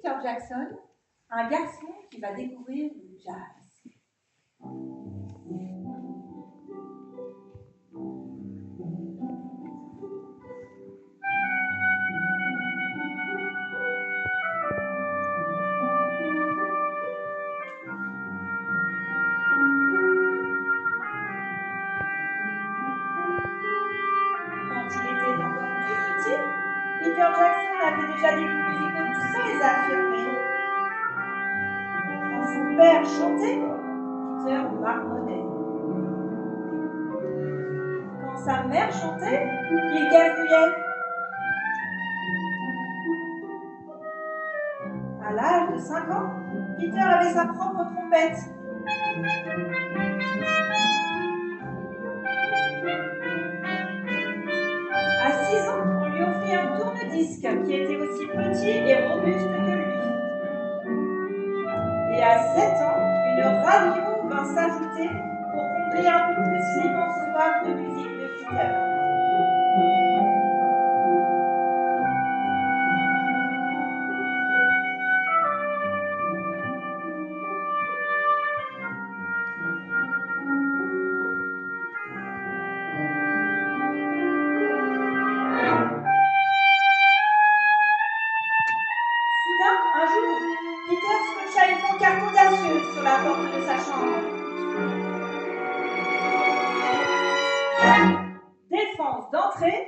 Peter Jackson, un garçon qui va découvrir le jazz. Peter Jackson avait déjà des goûts musicaux très affirmés. Quand son père chantait, Peter marmonnait. Quand sa mère chantait, il gazouillait. À l'âge de 5 ans, Peter avait sa propre trompette. À 6 ans, on lui offrit un tourne-disque qui était aussi petit et robuste que lui. Et à 7 ans, une radio vint s'ajouter pour combler un peu plus l'immense soif de musique de Peter. Un jour, Peter scotcha une pancarte audacieuse sur la porte de sa chambre. Défense d'entrée.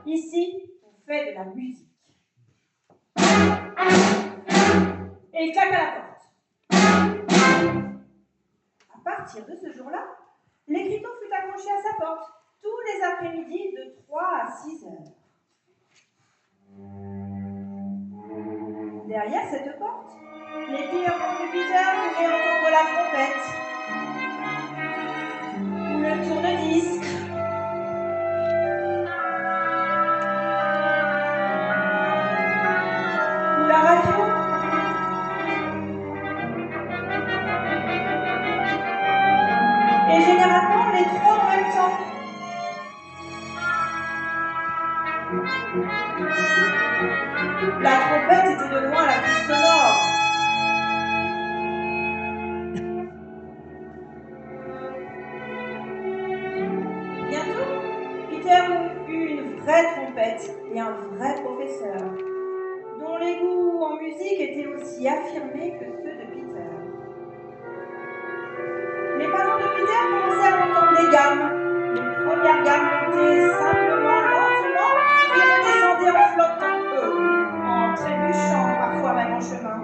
Ici, on fait de la musique. Et il claqua la porte. À partir de ce jour-là, l'écriteau fut accroché à sa porte tous les après-midi de 3 à 6 heures. Derrière cette porte, les clients de Peter pouvaient entendre la trompette, ou le tourne-disque, ou la radio. Et généralement, les trois en même temps. La trompette était de loin la plus sonore. Bientôt, Peter eut une vraie trompette et un vrai professeur, dont les goûts en musique étaient aussi affirmés que ceux de Peter. Les parents de Peter commencèrent à entendre des gammes. Les premières gammes montaient simplement, lentement, et redescendaient en flottant peu, en trébuchant, parfois même en chemin.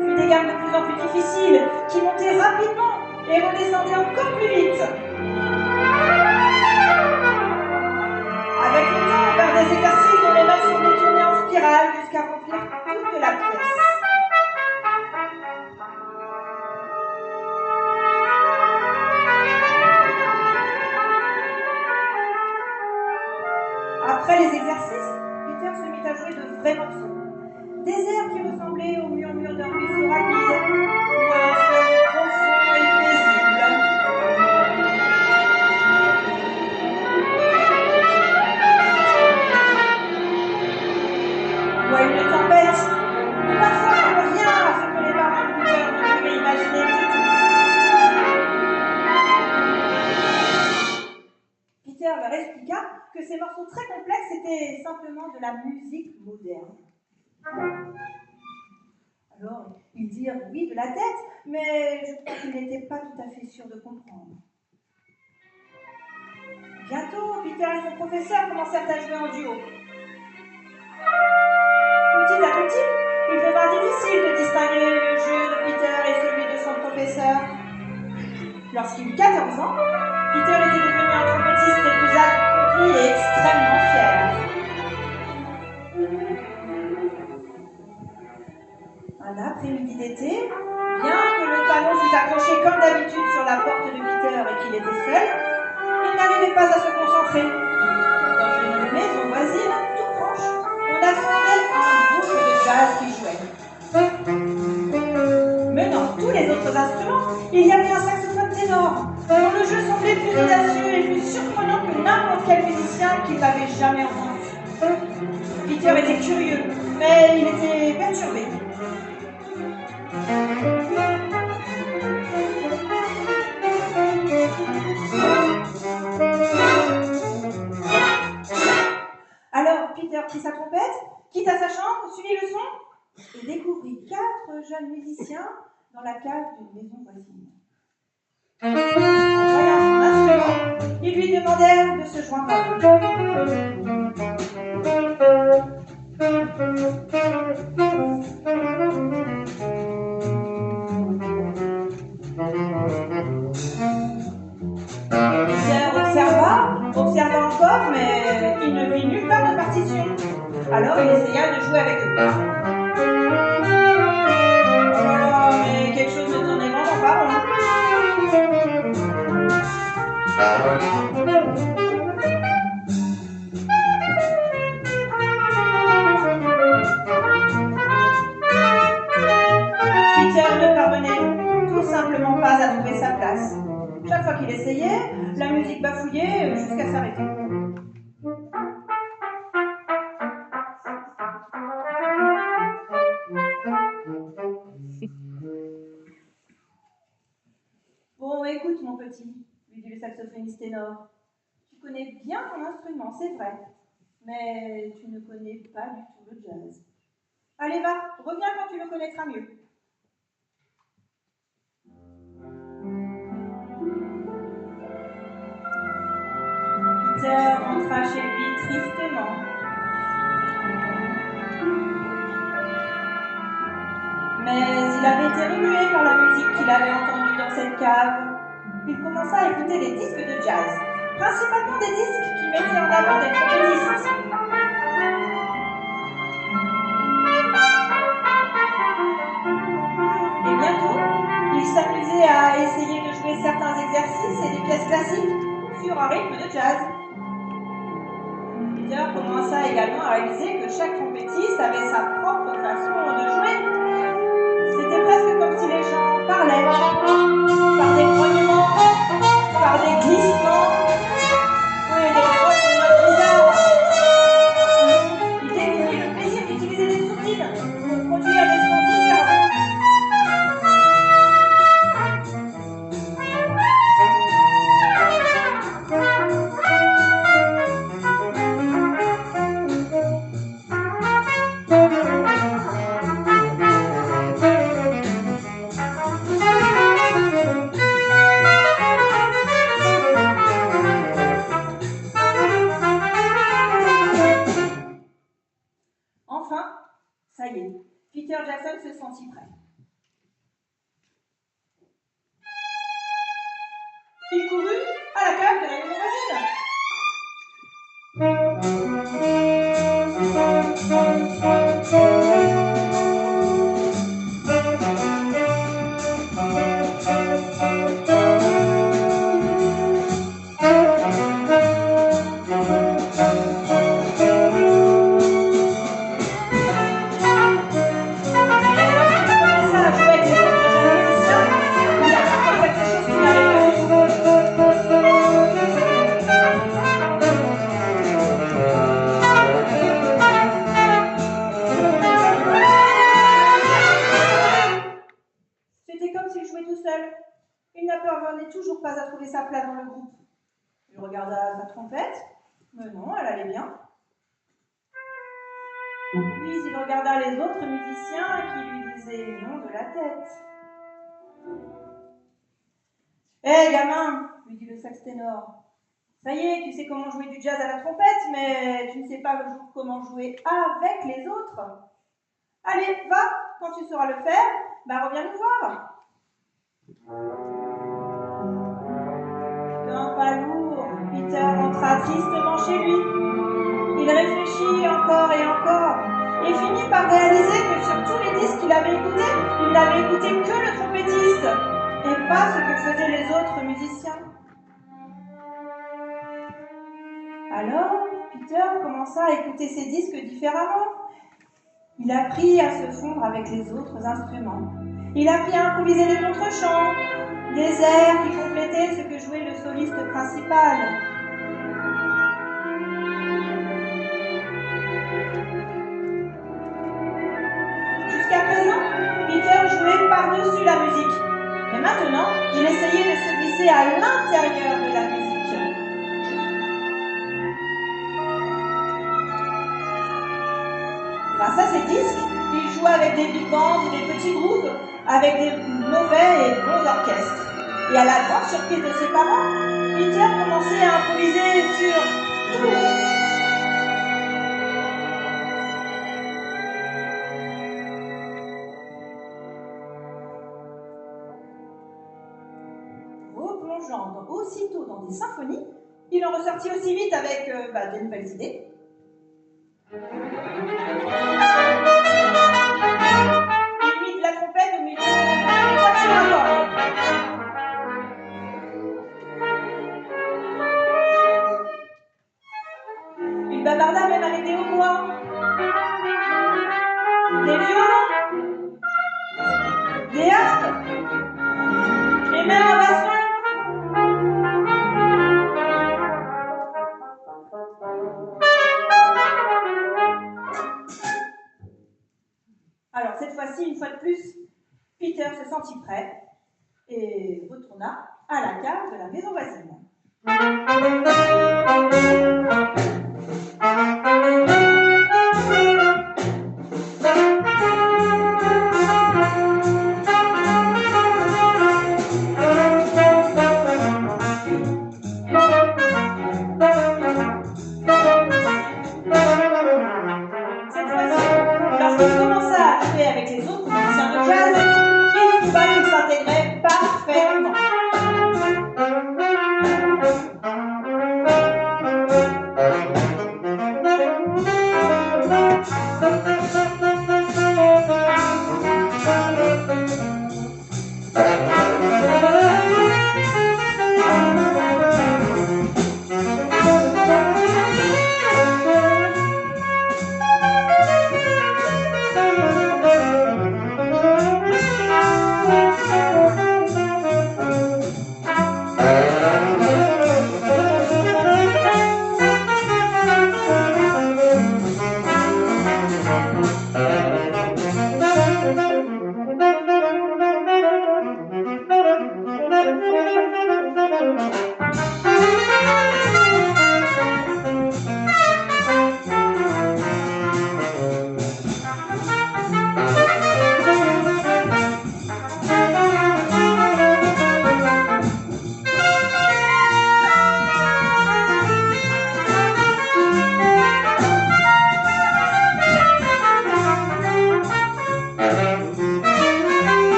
Puis des gammes de plus en plus difficiles, qui montaient rapidement et redescendaient encore plus vite. Avec le temps, on part des exercices dont les notes sont détournées en spirale jusqu'à remplir toute la pièce. Après les exercices, Peter se mit à jouer de vrais morceaux. Des airs qui ressemblaient au murmure d'un ruisseau rapide ou à un fleuve profond et paisible. Ou à une tempête, ou parfois comme rien à ce que les parents de Peter ne pouvaient imaginer du tout. Peter leur expliqua que ces morceaux très complexes étaient simplement de la musique moderne. Alors, ils dirent oui de la tête, mais je crois qu'ils n'étaient pas tout à fait sûrs de comprendre. Bientôt, Peter et son professeur commencèrent à jouer en duo. Petit à petit, il devint difficile de distinguer le jeu de Peter et celui de son professeur. Lorsqu'il eut 14 ans, Peter était devenu un trompettiste des plus accomplis et extrêmement fier. Un après-midi d'été, bien que le talon fût accroché comme d'habitude sur la porte de Peter et qu'il était seul, il n'arrivait pas à se concentrer. Dans une maison voisine, tout proche, on attendait un groupe de jazz qui jouait. Menant tous les autres instruments, il y avait un saxophone ténor, dont le jeu semblait plus audacieux et est plus surprenant que n'importe quel musicien qu'il n'avait jamais entendu. Peter était curieux, mais il était perturbé. Alors Peter prit sa trompette, quitta sa chambre, suivit le son et découvrit 4 jeunes musiciens dans la cave d'une maison voisine. En voyant son instrument, ils lui demandèrent de se joindre à eux. Peter observa encore, mais il ne vit nulle part de partition. Alors il essaya de jouer avec eux. Oh, mais quelque chose ne tournait vraiment pas rond. Peter ne parvenait tout simplement pas à trouver sa place. Chaque fois qu'il essayait, la musique bafouillait jusqu'à s'arrêter. Bon, écoute mon petit, lui dit le saxophoniste ténor. Tu connais bien ton instrument, c'est vrai, mais tu ne connais pas du tout le jazz. Allez, va, reviens quand tu le connaîtras mieux. Peter rentra chez lui tristement. Mais il avait été remué par la musique qu'il avait entendue dans cette cave. Il commença à écouter des disques de jazz, principalement des disques qui mettaient en avant des trompettistes. Et bientôt, il s'amusait à essayer de jouer certains exercices et des pièces classiques sur un rythme de jazz. Peter commença également à réaliser que chaque trompettiste avait sa propre façon de jouer. C'était presque comme si les gens parlaient, par des grognements, par des glissements, oui, des grosses notes bizarres. Il découvrit le plaisir d'utiliser des sourdines pour produire des sons différents. Ça y est, Peter Jackson se sentit prêt. Il courut à la cave de la maison toujours pas à trouver sa place dans le groupe. Il regarda sa trompette, mais non, elle allait bien. Puis il regarda les autres musiciens qui lui disaient non de la tête. « Hé, gamin !» lui dit le sax ténor. « Ça y est, tu sais comment jouer du jazz à la trompette, mais tu ne sais pas comment jouer avec les autres. Allez, va, quand tu sauras le faire, reviens nous voir. » Quand pas lourd, Peter rentra tristement chez lui. Il réfléchit encore et encore et finit par réaliser que sur tous les disques qu'il avait écoutés, il n'avait écouté que le trompettiste et pas ce que faisaient les autres musiciens. Alors, Peter commença à écouter ses disques différemment. Il apprit à se fondre avec les autres instruments. Il apprit à improviser des contre-chants, des airs qui complétaient ce que jouait le soliste principal. Jusqu'à présent, Peter jouait par-dessus la musique. Mais maintenant, il essayait de se glisser à l'intérieur de la musique. Grâce à ces disques, il jouait avec des big bands ou des petits groupes, avec des mauvais et bons orchestres. Et à la grande surprise de ses parents, Peter commençait à improviser sur tout. Replongeant aussitôt dans des symphonies, il en ressortit aussi vite avec des nouvelles idées. Il mit de la trompette au milieu du quatuor à cordes. Il bavarda même avec des hautbois, des violons, des harpes et même un basson. Alors cette fois-ci, une fois de plus, Peter se sentit prêt et retourna à la cave de la maison voisine. Avec les autres musiciens de jazz, il trouva qu'il s'intégrait parfaitement.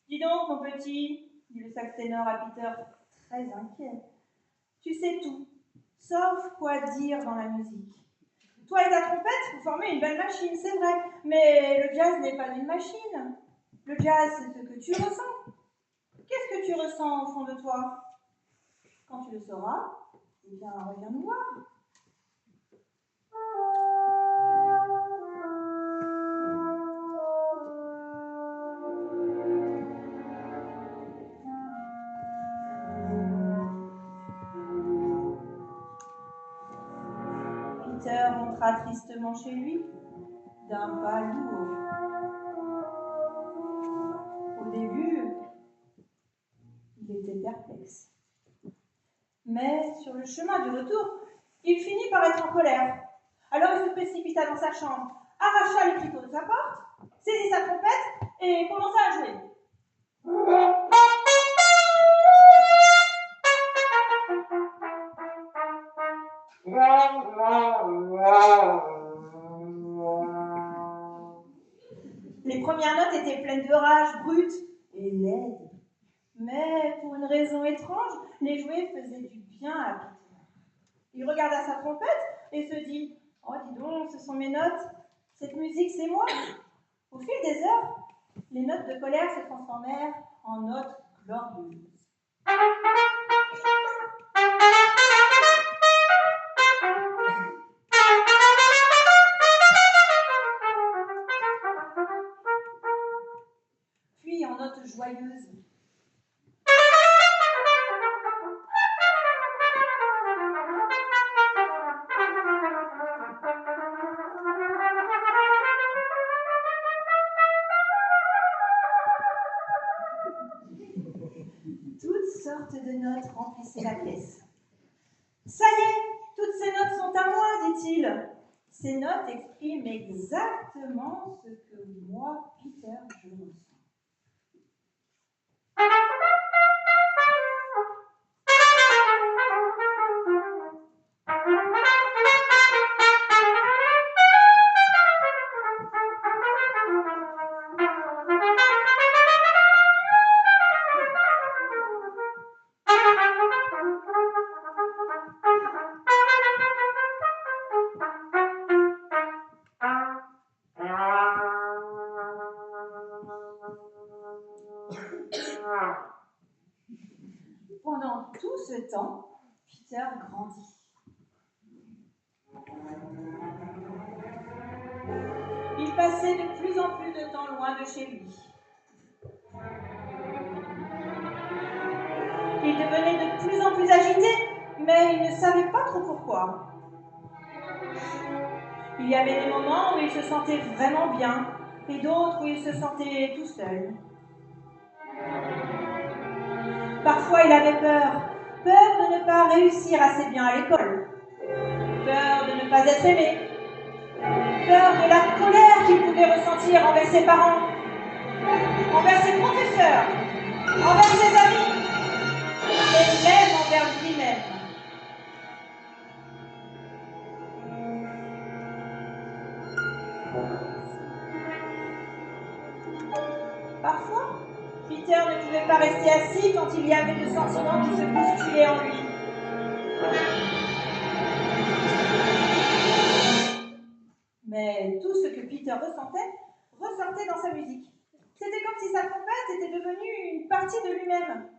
Dis donc, mon petit, dit le sax ténor à Peter, très inquiet. Tu sais tout, sauf quoi dire dans la musique. Toi et ta trompette, vous formez une belle machine, c'est vrai, mais le jazz n'est pas une machine. Le jazz, c'est ce que tu ressens. Qu'est-ce que tu ressens au fond de toi? Quand tu le sauras, eh bien, reviens nous voir. Peter rentra tristement chez lui, d'un pas lourd. Au début, il était perplexe. Mais sur le chemin du retour, il finit par être en colère. Alors il se précipita dans sa chambre, arracha le tricot de sa porte, saisit sa trompette et commença à jouer. Les premières notes étaient pleines de rage, brutes et laides. Mais pour une raison étrange, les jouets faisaient du bien à Peter. Il regarda sa trompette et se dit « Oh, dis donc, ce sont mes notes. Cette musique, c'est moi. Au fil des heures, les notes de colère se transformèrent en notes glorieuses. Puis en notes joyeuses. Toutes sortes de notes remplissaient la pièce. Ça y est, toutes ces notes sont à moi, dit-il. Ces notes expriment exactement ce que moi, Peter, je ressens. Pendant tout ce temps, Peter grandit. Il passait de plus en plus de temps loin de chez lui. Il devenait de plus en plus agité, mais il ne savait pas trop pourquoi. Il y avait des moments où il se sentait vraiment bien et d'autres où il se sentait tout seul. Parfois, il avait peur de ne pas réussir assez bien à l'école, peur de ne pas être aimé, peur de la colère qu'il pouvait ressentir envers ses parents, envers ses professeurs, envers ses amis, et même envers lui-même. Parfois, Peter ne pouvait pas rester assis quand il y avait des sentiments qui se bousculaient en lui. Mais tout ce que Peter ressortait dans sa musique. C'était comme si sa trompette était devenue une partie de lui-même.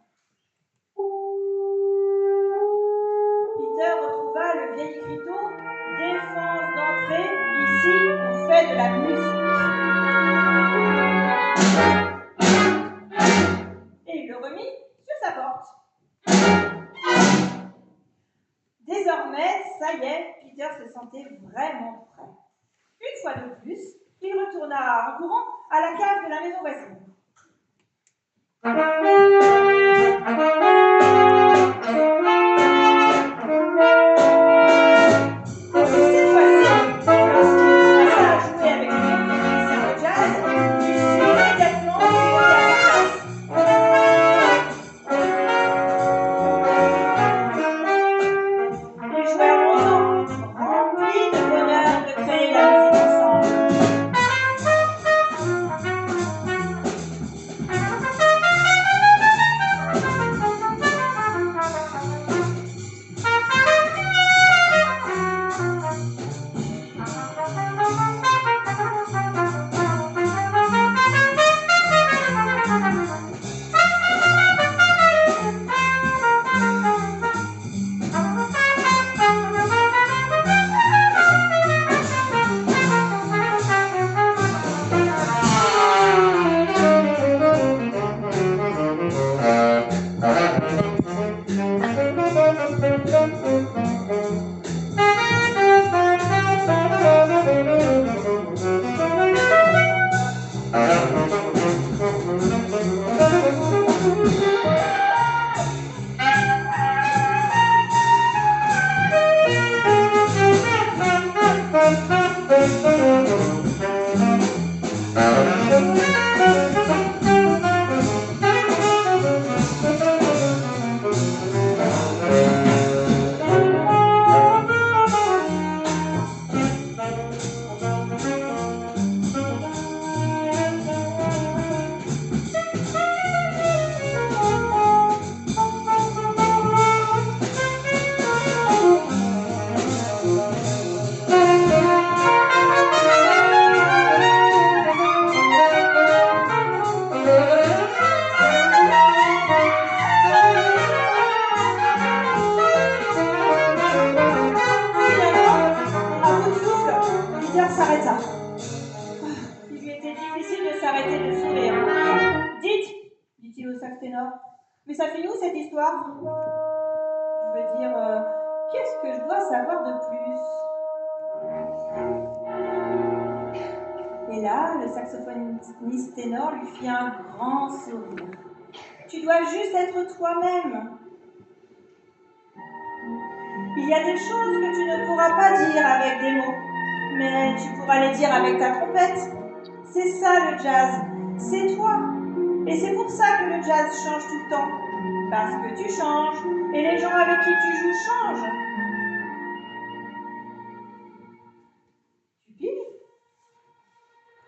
Peter retrouva le vieil écriteau « Défense d'entrée, ici on fait de la musique ». Et il le remit sur sa porte. Désormais, ça y est, Peter se sentait vraiment prêt. Une fois de plus, il retourna en courant à la cave de la maison voisine. Cette fois-ci, lorsqu'il commença à jouer avec les autres musiciens de jazz, il sut immédiatement qu'il était à sa place. Ils jouèrent longtemps, remplis de bonheur de créer la musique ensemble. ça finit où cette histoire? Je veux dire, qu'est-ce que je dois savoir de plus? Et là, le saxophoniste ténor lui fit un grand sourire. Tu dois juste être toi-même. Il y a des choses que tu ne pourras pas dire avec des mots, mais tu pourras les dire avec ta trompette. C'est ça le jazz, c'est toi. Et c'est pour ça que le jazz change tout le temps. Parce que tu changes, et les gens avec qui tu joues changent. Tu piges?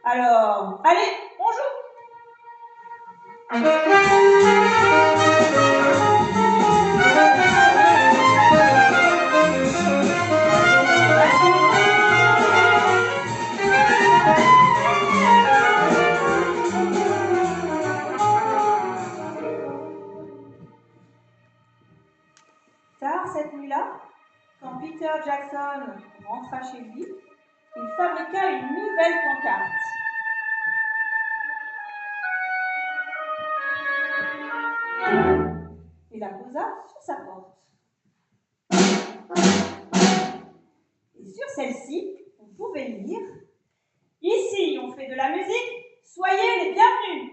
Alors, allez, on joue! Tard cette nuit-là, quand Peter Jackson rentra chez lui, il fabriqua une nouvelle pancarte. Et la posa sur sa porte. Et sur celle-ci, on pouvait lire « Ici, on fait de la musique, soyez les bienvenus !»